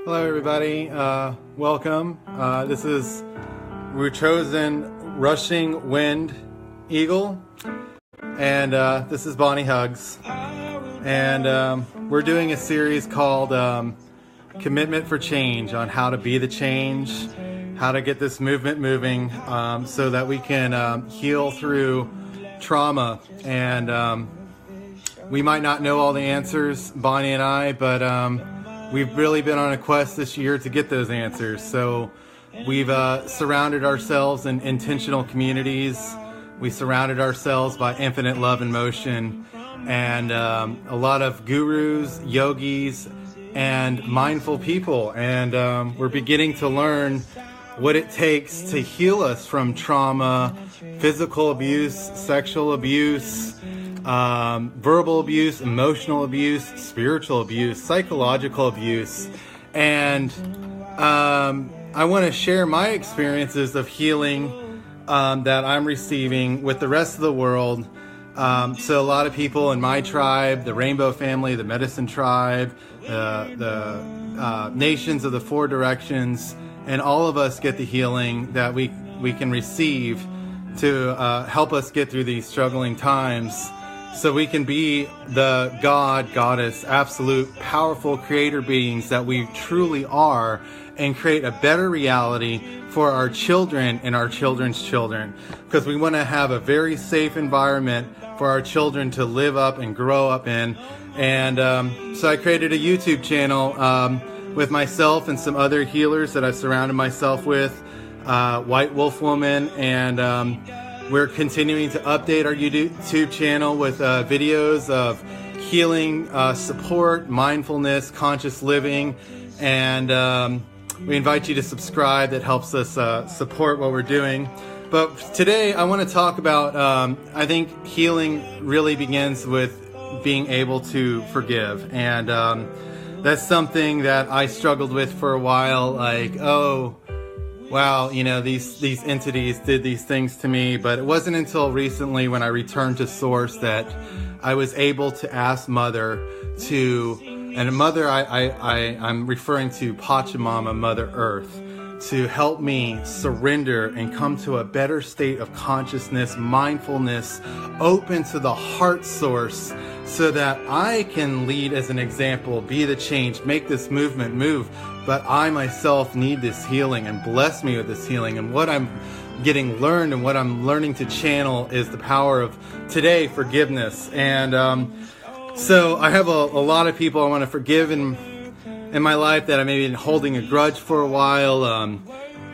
Hello everybody, welcome. This is Wuchowsen Rushing Wind Eagle, and this is Bonnie Hugs. And we're doing a series called Commitment for Change, on how to be the change, how to get this movement moving, so that we can heal through trauma. And we might not know all the answers, Bonnie and I, but we've really been on a quest this year to get those answers. So we've surrounded ourselves in intentional communities. We surrounded ourselves by infinite love and motion, and a lot of gurus, yogis, and mindful people. And we're beginning to learn what it takes to heal us from trauma, physical abuse, sexual abuse, verbal abuse, emotional abuse, spiritual abuse, psychological abuse. And I want to share my experiences of healing that I'm receiving with the rest of the world. So a lot of people in my tribe, the Rainbow Family, the Medicine Tribe, the Nations of the Four Directions, and all of us get the healing that we can receive to help us get through these struggling times, so we can be the God, Goddess, absolute, powerful creator beings that we truly are, and create a better reality for our children and our children's children. Because we want to have a very safe environment for our children to live up and grow up in. And so I created a YouTube channel with myself and some other healers that I've surrounded myself with, White Wolf Woman, and we're continuing to update our YouTube channel with videos of healing, support, mindfulness, conscious living, and we invite you to subscribe. That helps us support what we're doing. But today I want to talk about, I think healing really begins with being able to forgive. And that's something that I struggled with for a while, like, oh, wow, you know, these entities did these things to me. But it wasn't until recently, when I returned to Source, that I was able to ask Mother to, and Mother, I'm referring to Pachamama, Mother Earth, to help me surrender and come to a better state of consciousness, mindfulness, open to the heart source, so that I can lead as an example, be the change, make this movement move. But I myself need this healing, and bless me with this healing. And what I'm getting learned and what I'm learning to channel is the power of, today, forgiveness. And so I have a lot of people I want to forgive in my life that I may have been holding a grudge for a while.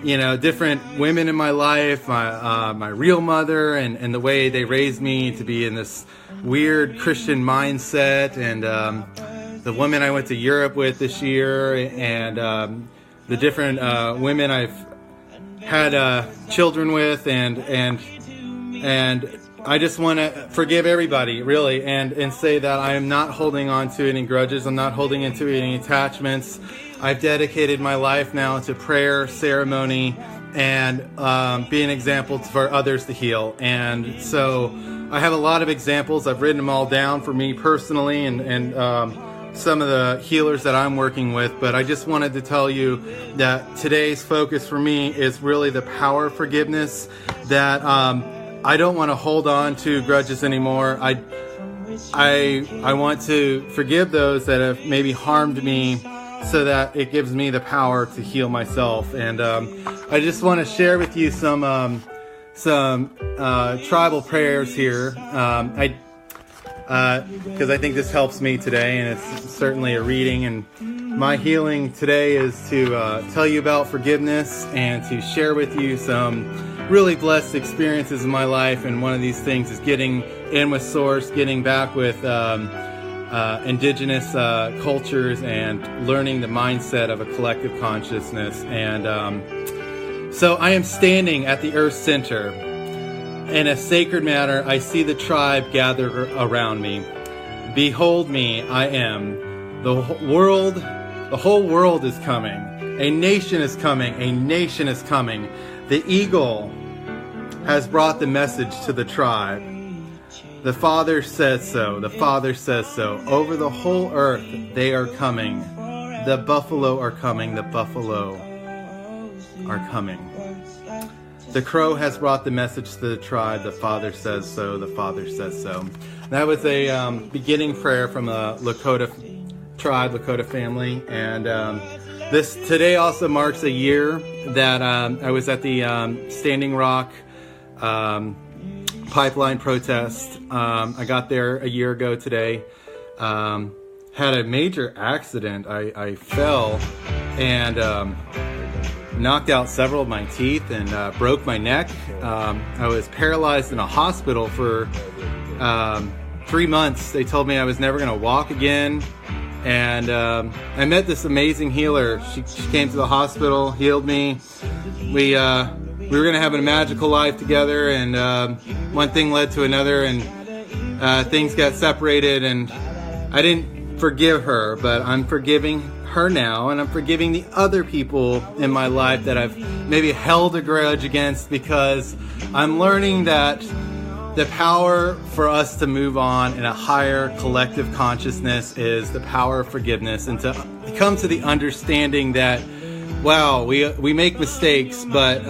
You know, different women in my life, my real mother, and the way they raised me to be in this weird Christian mindset, and the women I went to Europe with this year, and the different women I've had children with, and I just want to forgive everybody, really, and say that I am not holding on to any grudges. I'm not holding into any attachments. I've dedicated my life now to prayer, ceremony, and be an example for others to heal. And so I have a lot of examples. I've written them all down for me personally, and some of the healers that I'm working with. But I just wanted to tell you that today's focus for me is really the power of forgiveness, that I don't want to hold on to grudges anymore. I want to forgive those that have maybe harmed me, so that it gives me the power to heal myself. And I just want to share with you some tribal prayers here, because I think this helps me today, and it's certainly a reading. And my healing today is to tell you about forgiveness and to share with you some really blessed experiences in my life. And one of these things is getting in with Source, getting back with indigenous cultures, and learning the mindset of a collective consciousness. And so I am standing at the Earth's center. In a sacred manner, I see the tribe gathered around me. Behold me, I am. The whole world is coming. A nation is coming. A nation is coming. The eagle has brought the message to the tribe. The Father says so. The Father says so. Over the whole earth, they are coming. The buffalo are coming, the buffalo are coming. The crow has brought the message to the tribe. The Father says so, the Father says so. That was a beginning prayer from a Lakota tribe, Lakota family. And this today also marks a year that I was at the Standing Rock pipeline protest. I got there a year ago today. Had a major accident. I fell and knocked out several of my teeth and broke my neck. I was paralyzed in a hospital for 3 months. They told me I was never going to walk again. And I met this amazing healer. She came to the hospital, healed me. We were going to have a magical life together, and one thing led to another, and things got separated, and I didn't forgive her, but I'm forgiving her now, and I'm forgiving the other people in my life that I've maybe held a grudge against, because I'm learning that the power for us to move on in a higher collective consciousness is the power of forgiveness, and to come to the understanding that, wow, we make mistakes, but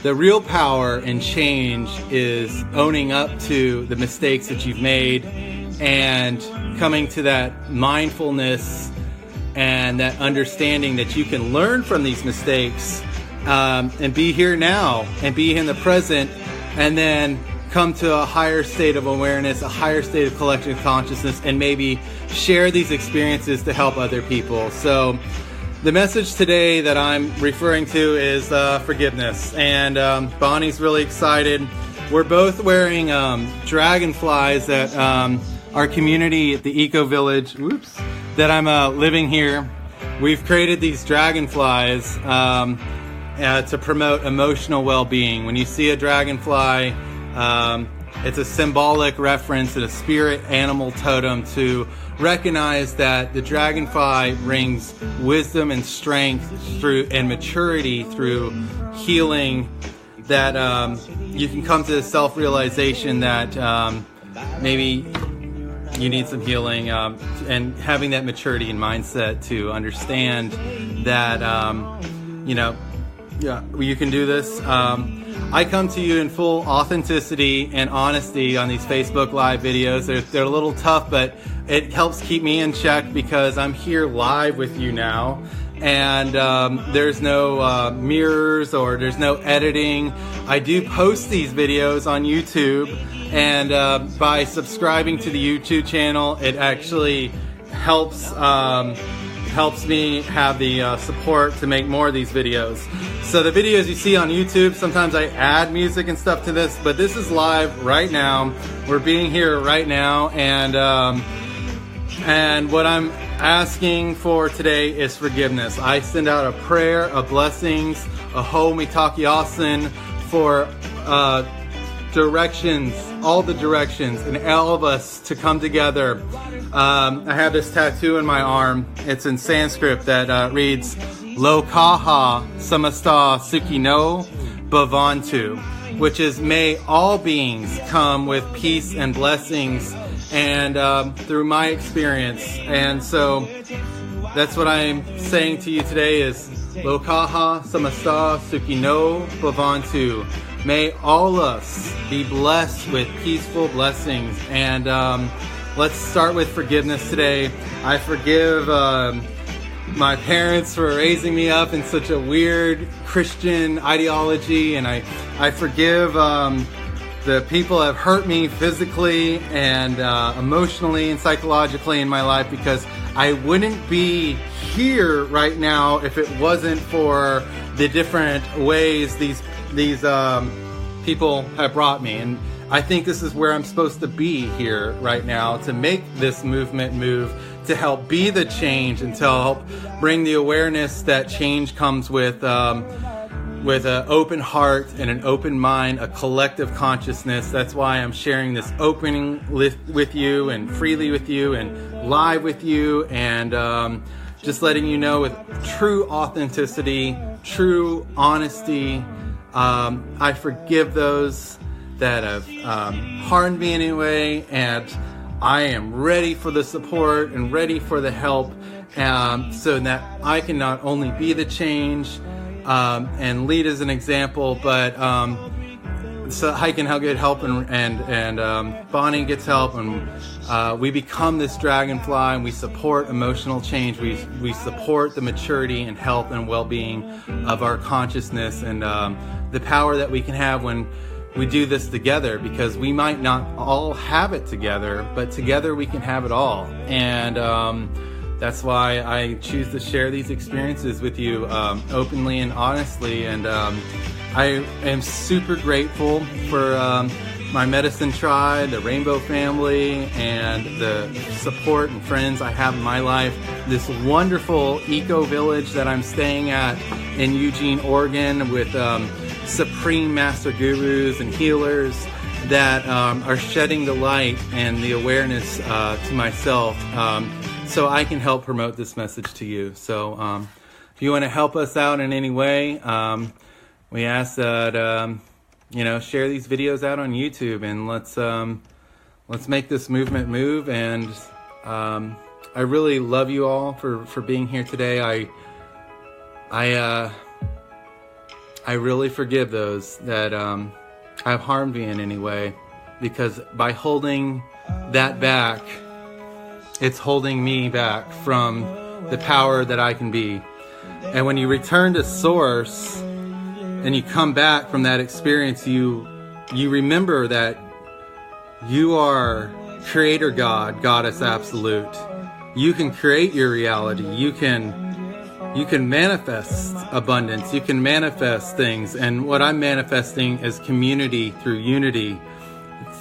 the real power and change is owning up to the mistakes that you've made and coming to that mindfulness and that understanding that you can learn from these mistakes and be here now and be in the present, and then come to a higher state of awareness, a higher state of collective consciousness, and maybe share these experiences to help other people. So the message today that I'm referring to is forgiveness. And Bonnie's really excited. We're both wearing dragonflies that our community at the Eco Village, that I'm living here. We've created these dragonflies to promote emotional well-being. When you see a dragonfly, it's a symbolic reference and a spirit animal totem to recognize that the dragonfly brings wisdom and strength through and maturity through healing, that you can come to the self-realization that maybe you need some healing, and having that maturity and mindset to understand that you can do this. I come to you in full authenticity and honesty on these Facebook Live videos. They're a little tough, but it helps keep me in check because I'm here live with you now. And there's no mirrors or there's no editing. I do post these videos on YouTube, and by subscribing to the YouTube channel, it actually helps me have the support to make more of these videos. So the videos you see on YouTube, sometimes I add music and stuff to this, but this is live right now. We're being here right now, and what I'm asking for today is forgiveness. I send out a prayer of blessings, a ho mitakiasin, for directions, all the directions, and all of us to come together. I have this tattoo in my arm. It's in Sanskrit that reads, Lokaha samasta sukhino bhavantu, which is may all beings come with peace and blessings, and through my experience. And so that's what I'm saying to you today is Lokaha samasta sukhino bhavantu. May all us be blessed with peaceful blessings. And let's start with forgiveness today. I forgive my parents for raising me up in such a weird Christian ideology, and I forgive the people that have hurt me physically and emotionally and psychologically in my life, because I wouldn't be here right now if it wasn't for the different ways these people have brought me. And I think this is where I'm supposed to be here right now, to make this movement move, to help be the change, and to help bring the awareness that change comes with an open heart and an open mind, a collective consciousness. That's why I'm sharing this opening with you and freely with you and live with you, and just letting you know with true authenticity, true honesty. I forgive those that have harmed me in any way, and I am ready for the support and ready for the help, so that I can not only be the change and lead as an example, but so I can get help, and Bonnie gets help, and we become this dragonfly, and we support emotional change. We support the maturity and health and well-being of our consciousness, and the power that we can have when we do this together, because we might not all have it together, but together we can have it all. And that's why I choose to share these experiences with you openly and honestly. And I am super grateful for my medicine tribe, the Rainbow family, and the support and friends I have in my life. This wonderful eco village that I'm staying at in Eugene, Oregon, with supreme master gurus and healers that are shedding the light and the awareness to myself, so I can help promote this message to you. So if you want to help us out in any way, we ask that share these videos out on YouTube, and let's make this movement move. And I really love you all for being here today. I really forgive those that have harmed me in any way, because by holding that back, it's holding me back from the power that I can be. And when you return to source and you come back from that experience, you remember that you are creator God, goddess absolute. You can create your reality. You can manifest abundance. You can manifest things. And what I'm manifesting is community through unity,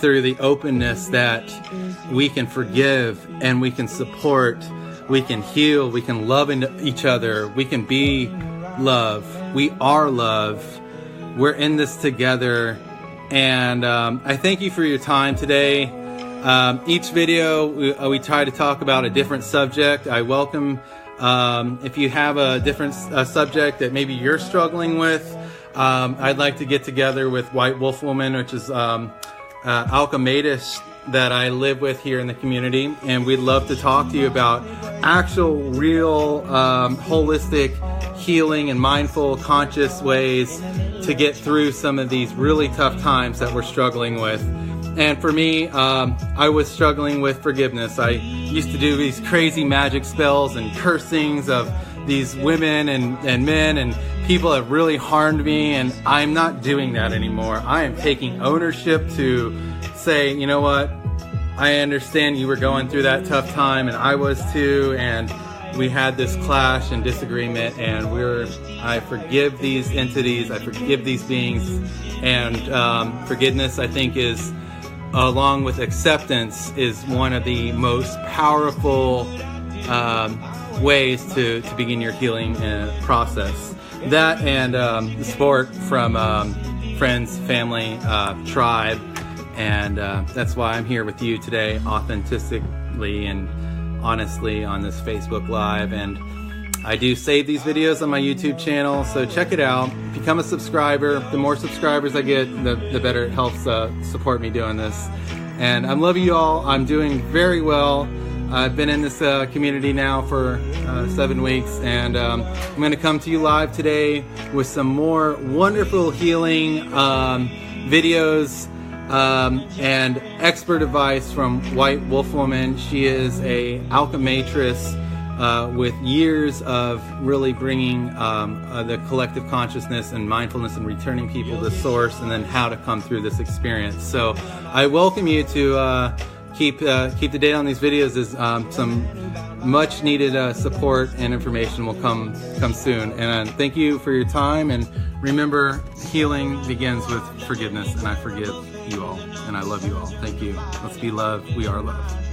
through the openness that we can forgive and we can support, we can heal, we can love each other, we can be love. We are love. We're in this together. And I thank you for your time today. Each video, we try to talk about a different subject. I welcome if you have a different subject that maybe you're struggling with. I'd like to get together with White Wolf Woman, which is alchemist that I live with here in the community, and we'd love to talk to you about actual, real, holistic healing and mindful, conscious ways to get through some of these really tough times that we're struggling with. And for me, I was struggling with forgiveness. I used to do these crazy magic spells and cursings of these women and men, and people have really harmed me, and I'm not doing that anymore. I am taking ownership to say, you know what, I understand you were going through that tough time, and I was too, and we had this clash and disagreement, and I forgive these entities, I forgive these beings, and forgiveness, I think, is, along with acceptance, is one of the most powerful ways to begin your healing process. That and the support from friends, family, tribe, and that's why I'm here with you today, authentically and honestly, on this Facebook Live. And I do save these videos on my YouTube channel, so check it out. Become a subscriber. The more subscribers I get, the better it helps support me doing this. And I'm loving you all. I'm doing very well. I've been in this community now for 7 weeks, and I'm going to come to you live today with some more wonderful healing videos and expert advice from White Wolf Woman. She is a alchematrix with years of really bringing the collective consciousness and mindfulness and returning people to source, and then how to come through this experience. So I welcome you to keep the date on these videos, as some much needed support and information will come soon. And thank you for your time, and remember, healing begins with forgiveness, and I forgive you all, and I love you all. Thank you. Let's be love. We are love.